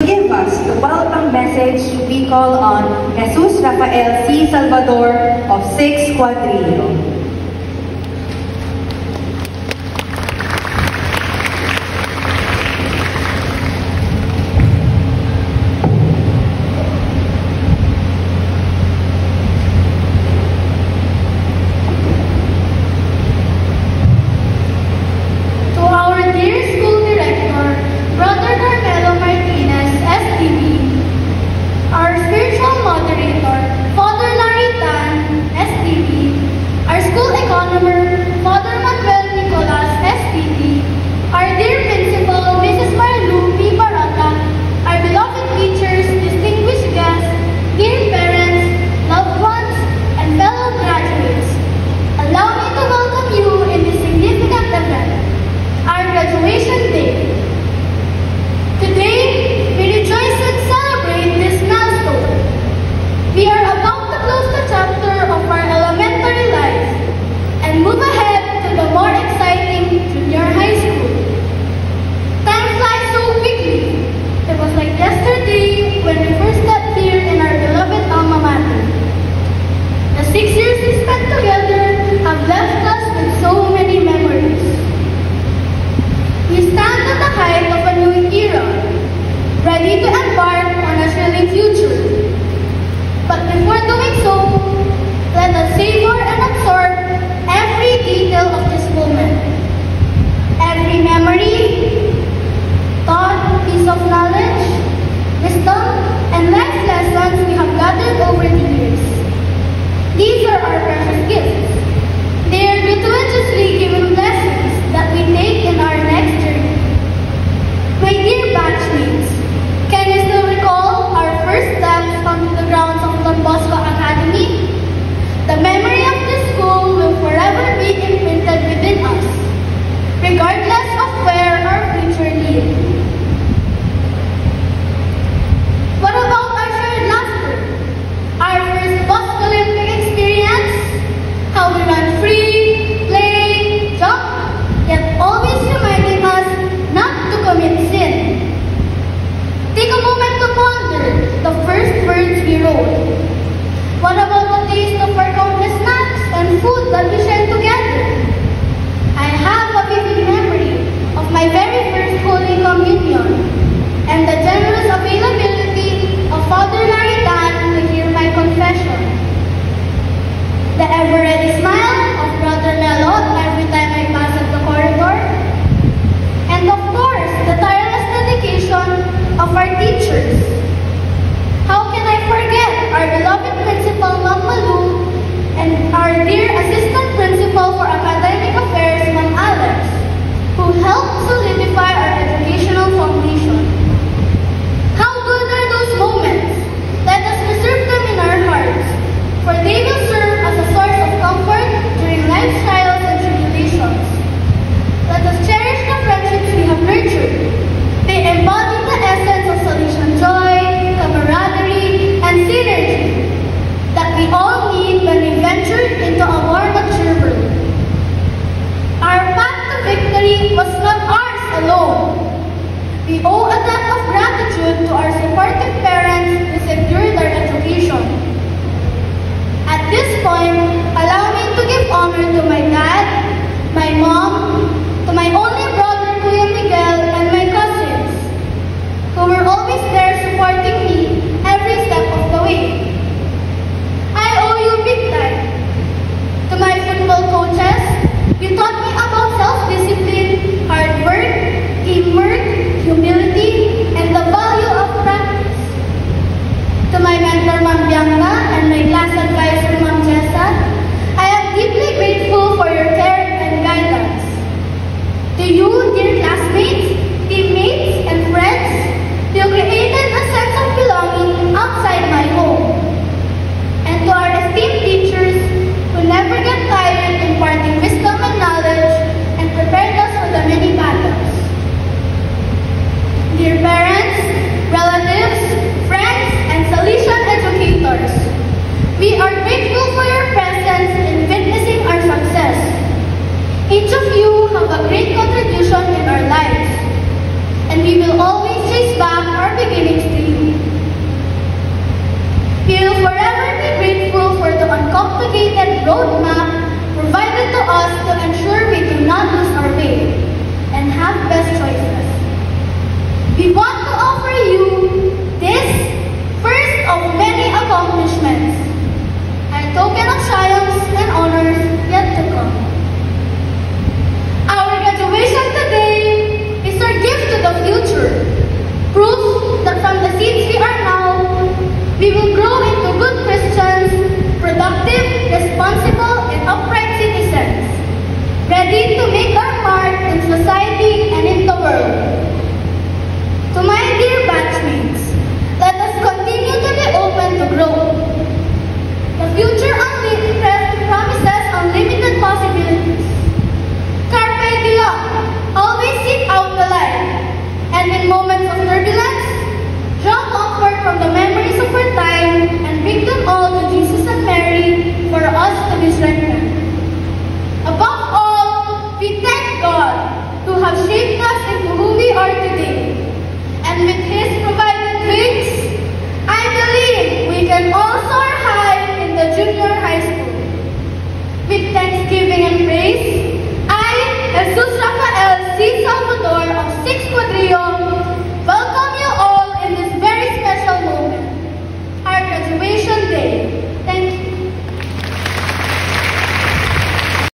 give us the welcome message we call on Jesus Rafael C. Salvador of 6 Cuadrillo. Ready to embark on a thrilling future. But before doing so, let us savor and absorb every detail of this moment. Every memory, thought, piece of knowledge, wisdom, and life lessons we have gathered over the years. These are our precious gifts. They are gratuitously given blessings that we take in our next journey. My dear batchmates, can you still recall our first steps onto the grounds of Don Bosco Academy? The memory of this school will forever be imprinted within us, regardless of where our future leads. What about our shared laughter? Our first Bosco Olympic experience? How we ran free, play, jump, yet always reminding us not to commit sin. Take a moment to ponder the first words we wrote. What about the taste of our countless snacks and food that we shared together? I have a vivid memory of my very first Holy Communion and the generous availability of Father Laritan to hear my confession. The ever-ready smile of Brother Melo every time I pass at the corridor. And of course, the tireless dedication of our teachers. How can I forget our beloved Principal Ma'am Malu and our dear Assistant Principal for Academic Affairs, Ma'am Alex, who helped solidify our educational foundation. How good are those moments? Let us preserve them in our hearts, for they will serve as a source of comfort during life's trials and tribulations. Let us cherish the friendships we have nurtured. They embody the essence of Salesian joy, ready to make our mark in society and in the world. To my dear batchmates,